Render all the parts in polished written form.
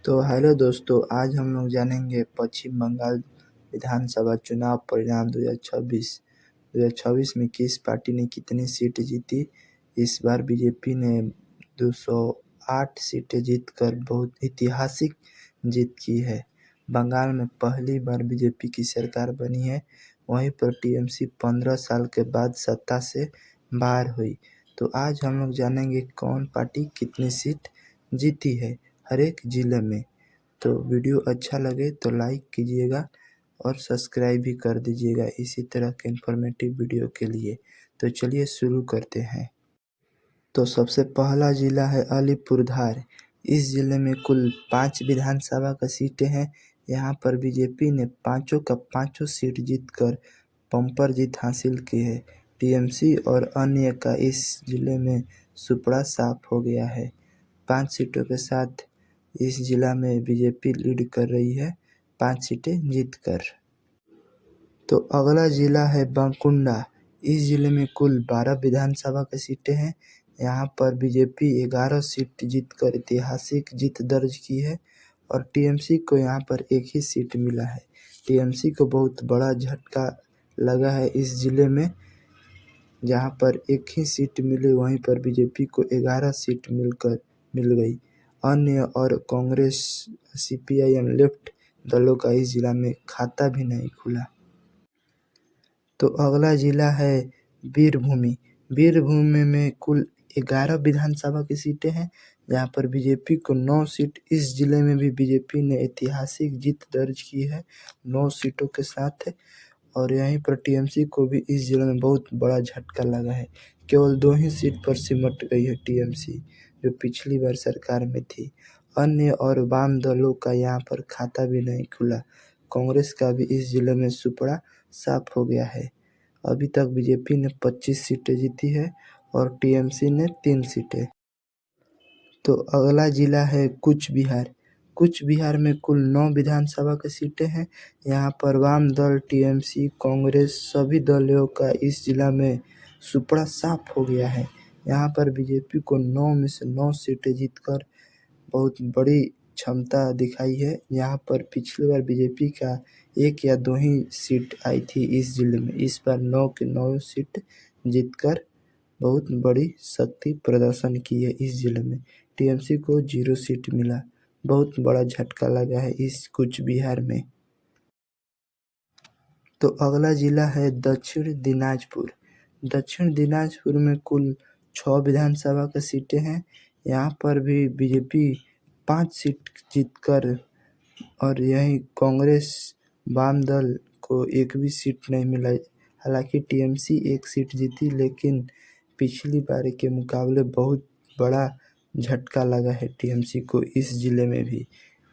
तो हेलो दोस्तों, आज हम लोग जानेंगे पश्चिम बंगाल विधानसभा चुनाव परिणाम 2026। 2026 में किस पार्टी ने कितनी सीट जीती। इस बार बीजेपी ने 208 सीटें जीतकर बहुत ऐतिहासिक जीत की है। बंगाल में पहली बार बीजेपी की सरकार बनी है। वहीं पर टीएमसी 15 साल के बाद सत्ता से बाहर हुई। तो आज हम लोग जानेंगे कौन पार्टी कितनी सीट जीती है हर एक जिले में। तो वीडियो अच्छा लगे तो लाइक कीजिएगा और सब्सक्राइब भी कर दीजिएगा इसी तरह के इन्फॉर्मेटिव वीडियो के लिए। तो चलिए शुरू करते हैं। तो सबसे पहला जिला है अलीपुरद्वार। इस जिले में कुल 5 विधानसभा का सीटें हैं। यहाँ पर बीजेपी ने पाँचों का पाँचों सीट जीतकर बम्पर जीत हासिल की है। टीएमसी और अन्य का इस जिले में सुपड़ा साफ हो गया है। 5 सीटों के साथ इस जिला में बीजेपी लीड कर रही है 5 सीटें जीतकर। तो अगला जिला है बांकुड़ा। इस जिले में कुल 12 विधानसभा की सीटें हैं। यहाँ पर बीजेपी 11 सीट जीतकर ऐतिहासिक जीत दर्ज की है और टीएमसी को यहाँ पर एक ही सीट मिला है। टीएमसी को बहुत बड़ा झटका लगा है इस जिले में। जहाँ पर एक ही सीट मिली वहीं पर बीजेपी को 11 सीट मिल गई। अन्य और कांग्रेस, सीपीआईएम, लेफ्ट दलों का इस जिला में खाता भी नहीं खुला। तो अगला जिला है वीरभूमि। वीरभूमि में कुल 11 विधानसभा की सीटें हैं। जहाँ पर बीजेपी को 9 सीट, इस जिले में भी बीजेपी ने ऐतिहासिक जीत दर्ज की है 9 सीटों के साथ। और यहीं पर टीएमसी को भी इस जिले में बहुत बड़ा झटका लगा है। केवल 2 ही सीट पर सिमट गई है टीएमसी, जो पिछली बार सरकार में थी। अन्य और वाम दलों का यहाँ पर खाता भी नहीं खुला। कांग्रेस का भी इस जिले में सुपड़ा साफ हो गया है। अभी तक बीजेपी ने 25 सीटें जीती है और टीएमसी ने 3 सीटें। तो अगला जिला है कूच बिहार। कूच बिहार में कुल 9 विधानसभा की सीटें हैं। यहाँ पर वाम दल, टीएमसी, कांग्रेस सभी दलों का इस जिला में सुपड़ा साफ हो गया है। यहाँ पर बीजेपी को 9 में से 9 सीटें जीतकर बहुत बड़ी क्षमता दिखाई है। यहाँ पर पिछली बार बीजेपी का 1 या 2 ही सीट आई थी इस जिले में। इस बार 9 के 9 सीट जीतकर बहुत बड़ी शक्ति प्रदर्शन की है इस जिले में। टीएमसी को 0 सीट मिला। बहुत बड़ा झटका लगा है इस कूच बिहार में। तो अगला जिला है दक्षिण दिनाजपुर। दक्षिण दिनाजपुर में कुल 6 विधानसभा की सीटें हैं। यहाँ पर भी बीजेपी 5 सीट जीतकर, और यहीं कांग्रेस, वाम दल को एक भी सीट नहीं मिला। हालांकि टीएमसी 1 सीट जीती, लेकिन पिछली बार के मुकाबले बहुत बड़ा झटका लगा है टीएमसी को इस जिले में भी।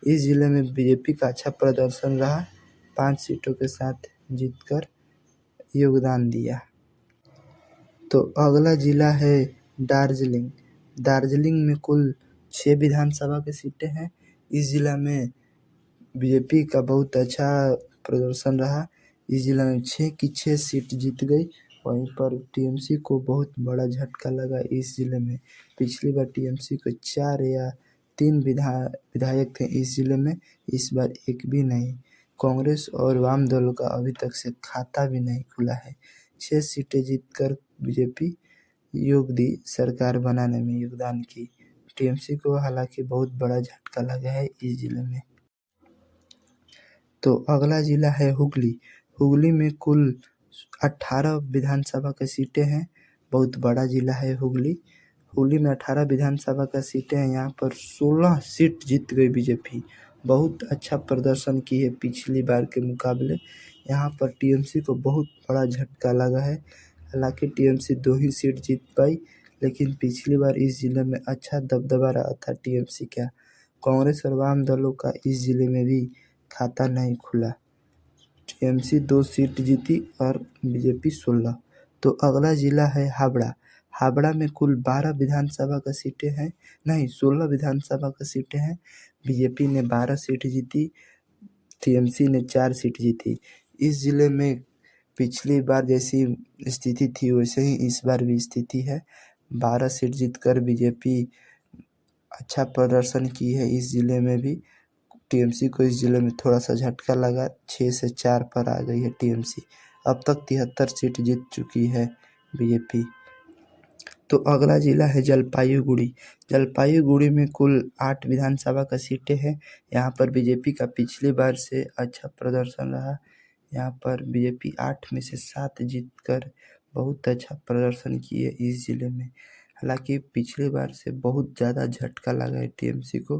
इस जिले में बीजेपी का अच्छा प्रदर्शन रहा, 5 सीटों के साथ जीतकर योगदान दिया। तो अगला जिला है दार्जिलिंग। दार्जिलिंग में कुल 6 विधानसभा की सीटें हैं। इस जिला में बीजेपी का बहुत अच्छा प्रदर्शन रहा। इस जिला में 6 की 6 सीट जीत गई। वहीं पर टीएमसी को बहुत बड़ा झटका लगा इस जिले में। पिछली बार टीएमसी को 4 या 3 विधायक थे इस जिले में, इस बार एक भी नहीं। कांग्रेस और वाम दलों का अभी तक से खाता भी नहीं खुला है। 6 सीटें जीतकर बीजेपी सरकार बनाने में योगदान की। टीएमसी को हालांकि बहुत बड़ा झटका लगा है इस जिले में। तो अगला जिला है हुगली। हुगली में कुल 18 विधानसभा की सीटें हैं। बहुत बड़ा जिला है हुगली। हुगली में 18 विधानसभा का सीटें हैं। यहाँ पर 16 सीट जीत गई बीजेपी। बहुत अच्छा प्रदर्शन की है पिछली बार के मुकाबले। यहाँ पर टीएमसी को बहुत बड़ा झटका लगा है। हालांकि टीएमसी 2 ही सीट जीत पाई, लेकिन पिछली बार इस जिले में अच्छा दबदबा रहा था टीएमसी का। कांग्रेस और वाम दलों का इस जिले में भी खाता नहीं खुला। टीएमसी 2 सीट जीती और बीजेपी 16। तो अगला जिला है हावड़ा। हावड़ा में कुल 12 विधानसभा का सीटें हैं, नहीं 16 विधानसभा का सीटें हैं। बीजेपी ने 12 सीट जीती, टीएमसी ने 4 सीट जीती। इस जिले में पिछली बार जैसी स्थिति थी वैसे ही इस बार भी स्थिति है। 12 सीट जीतकर बीजेपी अच्छा प्रदर्शन की है इस जिले में भी। टीएमसी को इस जिले में थोड़ा सा झटका लगा, 6 से 4 पर आ गई है टीएमसी। अब तक 73 सीट जीत चुकी है बीजेपी। तो अगला जिला है जलपाईगुड़ी। जलपाईगुड़ी में कुल 8 विधानसभा का सीटें हैं। यहाँ पर बीजेपी का पिछली बार से अच्छा प्रदर्शन रहा। यहाँ पर बीजेपी 8 में से 7 जीतकर बहुत अच्छा प्रदर्शन किए इस जिले में। हालांकि पिछली बार से बहुत ज़्यादा झटका लगा है टीएमसी को,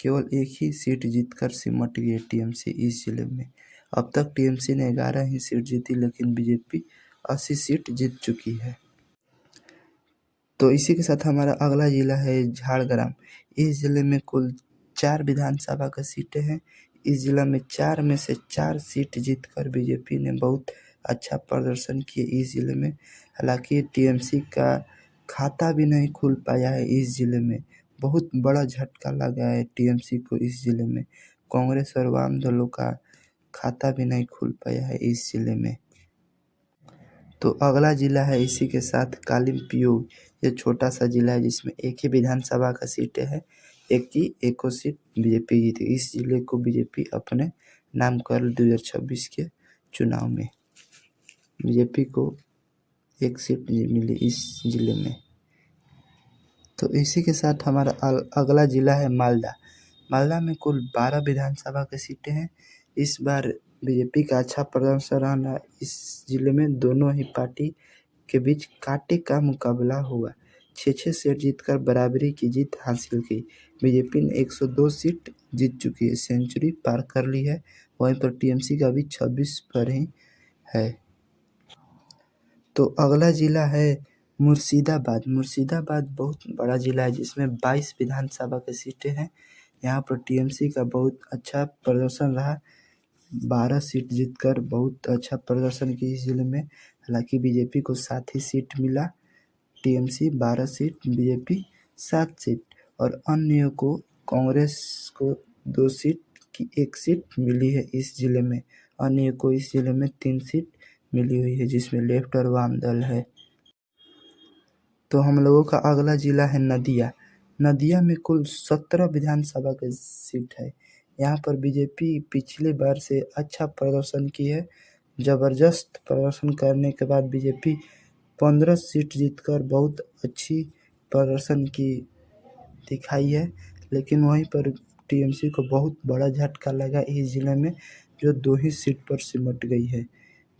केवल एक ही सीट जीतकर सिमट गई है टीएमसी इस जिले में। अब तक टीएमसी ने 11 ही सीट जीती, लेकिन बीजेपी 80 सीट जीत चुकी है। तो इसी के साथ हमारा अगला जिला है झारग्राम। इस जिले में कुल 4 विधानसभा का सीटें हैं। इस जिला में 4 में से 4 सीट जीतकर बीजेपी ने बहुत अच्छा प्रदर्शन किया इस जिले में। हालांकि टीएमसी का खाता भी नहीं खुल पाया है इस जिले में। बहुत बड़ा झटका लगा है टीएमसी को इस जिले में। कांग्रेस और वाम दलों का खाता भी नहीं खुल पाया है इस जिले में। तो अगला जिला है इसी के साथ कालिम्पोंग। ये छोटा सा जिला है जिसमें एक ही विधानसभा का सीटें है। एक सीट बीजेपी जीती। इस जिले को बीजेपी अपने नाम कर 2026 के चुनाव में बीजेपी को एक सीट मिली इस जिले में। तो इसी के साथ हमारा अगला जिला है मालदा। मालदा में कुल 12 विधानसभा की सीटें हैं। इस बार बीजेपी का अच्छा प्रदर्शन रहा। इस जिले में दोनों ही पार्टी के बीच कांटे का मुकाबला हुआ। 6 सीट जीतकर बराबरी की जीत हासिल की। बीजेपी ने 102 सीट जीत चुकी है, सेंचुरी पार कर ली है। वहीं पर टीएमसी का भी 26 पर ही है। तो अगला जिला है मुर्शिदाबाद। मुर्शिदाबाद बहुत बड़ा जिला है जिसमें 22 विधानसभा की सीटें हैं। यहाँ पर टीएमसी का बहुत अच्छा प्रदर्शन रहा। 12 सीट जीतकर बहुत अच्छा प्रदर्शन की इस जिले में। हालांकि बीजेपी को 7 ही सीट मिला, टीएमसी 12 सीट, बीजेपी 7 सीट और अन्य को कांग्रेस को 2 सीट की 1 सीट मिली है इस जिले में। अन्य को इस जिले में 3 सीट मिली हुई है जिसमें लेफ्ट और वाम दल है। तो हम लोगों का अगला जिला है नदिया। नदिया में कुल 17 विधानसभा की सीट है। यहाँ पर बीजेपी पिछली बार से अच्छा प्रदर्शन की है। ज़बरदस्त प्रदर्शन करने के बाद बीजेपी 15 सीट जीतकर बहुत अच्छी प्रदर्शन की दिखाई है। लेकिन वहीं पर टीएमसी को बहुत बड़ा झटका लगा इस जिले में, जो 2 ही सीट पर सिमट गई है।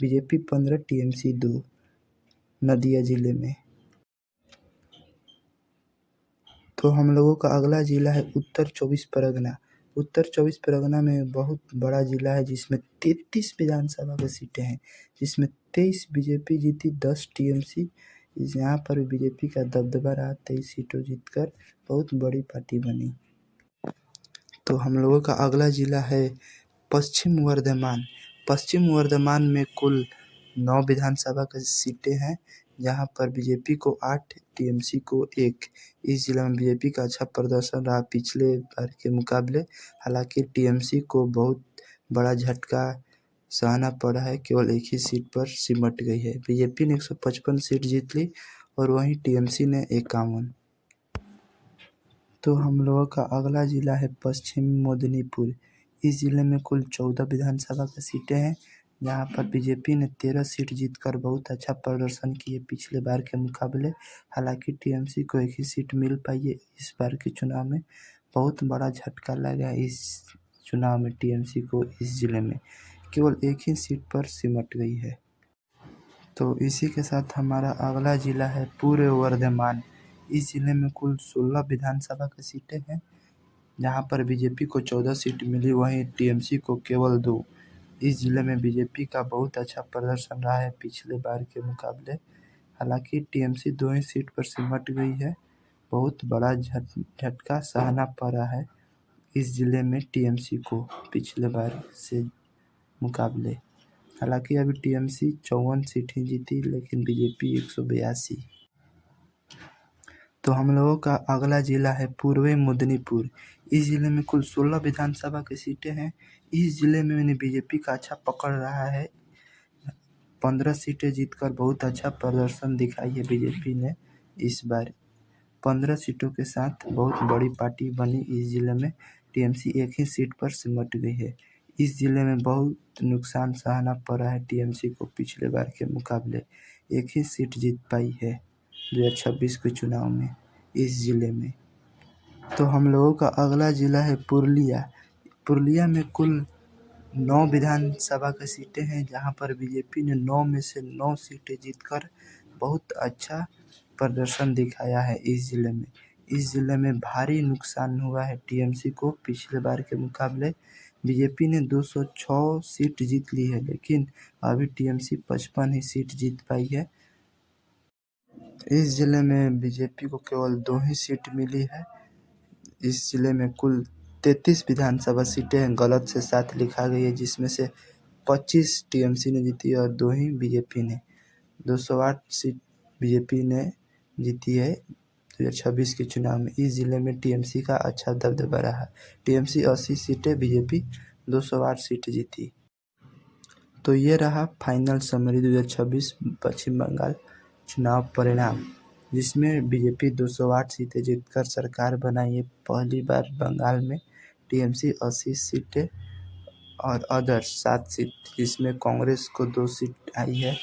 बीजेपी 15, टीएमसी 2 नदिया जिले में। तो हम लोगों का अगला जिला है उत्तर 24 परगना। उत्तर 24 परगना में बहुत बड़ा जिला है जिसमें 33 विधानसभा की सीटें हैं, जिसमें 23 बीजेपी जीती, 10 टीएमसी। यहाँ पर बीजेपी का दबदबा रहा, 23 सीटों जीतकर बहुत बड़ी पार्टी बनी। तो हम लोगों का अगला जिला है पश्चिम वर्धमान। पश्चिम वर्धमान में कुल 9 विधानसभा की सीटें हैं। यहाँ पर बीजेपी को 8, टीएमसी को 1। इस जिला में बीजेपी का अच्छा प्रदर्शन रहा पिछले बार के मुकाबले। हालांकि टीएमसी को बहुत बड़ा झटका सहना पड़ा है, केवल एक ही सीट पर सिमट गई है। बीजेपी ने 155 सीट जीत ली और वहीं टीएमसी ने 51। तो हम लोगों का अगला जिला है पश्चिम मेदिनीपुर। इस जिले में कुल 14 विधानसभा की सीटें हैं। यहाँ पर बीजेपी ने 13 सीट जीतकर बहुत अच्छा प्रदर्शन किए पिछले बार के मुकाबले। हालांकि टीएमसी को एक ही सीट मिल पाई है इस बार के चुनाव में। बहुत बड़ा झटका लगा इस चुनाव में टीएमसी को इस जिले में, केवल एक ही सीट पर सिमट गई है। तो इसी के साथ हमारा अगला जिला है पूर्व वर्धमान। इस जिले में कुल 16 विधानसभा की सीटें हैं। जहाँ पर बीजेपी को 14 सीट मिली, वहीं टीएमसी को केवल 2। इस जिले में बीजेपी का बहुत अच्छा प्रदर्शन रहा है पिछले बार के मुकाबले। हालांकि टीएमसी 2 ही सीट पर सिमट गई है। बहुत बड़ा झटका सहना पड़ा है इस जिले में टीएमसी को पिछले बार से मुकाबले। हालांकि अभी टीएमसी 54 सीट ही जीती, लेकिन बीजेपी 182। तो हम लोगों का अगला जिला है पूर्वी मेदिनीपुर। इस जिले में कुल 16 विधानसभा की सीटें हैं। इस जिले में मैंने बीजेपी का अच्छा पकड़ रहा है। 15 सीटें जीतकर बहुत अच्छा प्रदर्शन दिखाई है बीजेपी ने इस बार। 15 सीटों के साथ बहुत बड़ी पार्टी बनी इस जिले में। टीएमसी एक ही सीट पर सिमट गई है। इस जिले में बहुत नुकसान सहना पड़ा है टीएमसी को पिछले बार के मुकाबले। एक ही सीट जीत पाई है 2026 के चुनाव में इस जिले में। तो हम लोगों का अगला जिला है पुरुलिया। पुरुलिया में कुल 9 विधानसभा की सीटें हैं, जहां पर बीजेपी ने 9 में से 9 सीटें जीतकर बहुत अच्छा प्रदर्शन दिखाया है इस जिले में। इस जिले में भारी नुकसान हुआ है टीएमसी को पिछले बार के मुकाबले। बीजेपी ने 206 सीट जीत ली है, लेकिन अभी टीएमसी 55 ही सीट जीत पाई है। इस जिले में बीजेपी को केवल 2 ही सीट मिली है। इस जिले में कुल 33 विधानसभा सीटें हैं, गलत से 7 लिखा गई है, जिसमें से 25 टीएमसी ने जीती और 2 ही बीजेपी ने। 208 सीट बीजेपी ने जीती है 2026 के चुनाव में। इस जिले में टीएमसी का अच्छा दबदबा रहा। टीएमसी 80 सीटें, बीजेपी 208 सीटें जीती। तो ये रहा फाइनल समरी 2026 पश्चिम बंगाल चुनाव परिणाम, जिसमें बीजेपी 208 सीटें जीतकर सरकार बनाई है पहली बार बंगाल में। टीएमसी 80 सीटें और अदर्स 7 सीट, जिसमें कांग्रेस को 2 सीट आई है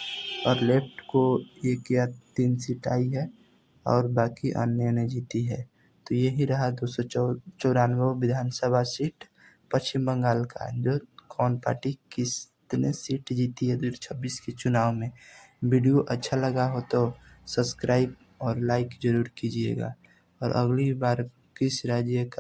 और लेफ्ट को 1 या 3 सीट आई है और बाकी अन्य ने जीती है। तो यही रहा 294 विधानसभा सीट पश्चिम बंगाल का, जो कौन पार्टी कितने सीट जीती है 2026 के चुनाव में। वीडियो अच्छा लगा हो तो सब्सक्राइब और लाइक ज़रूर कीजिएगा। और अगली बार किस राज्य का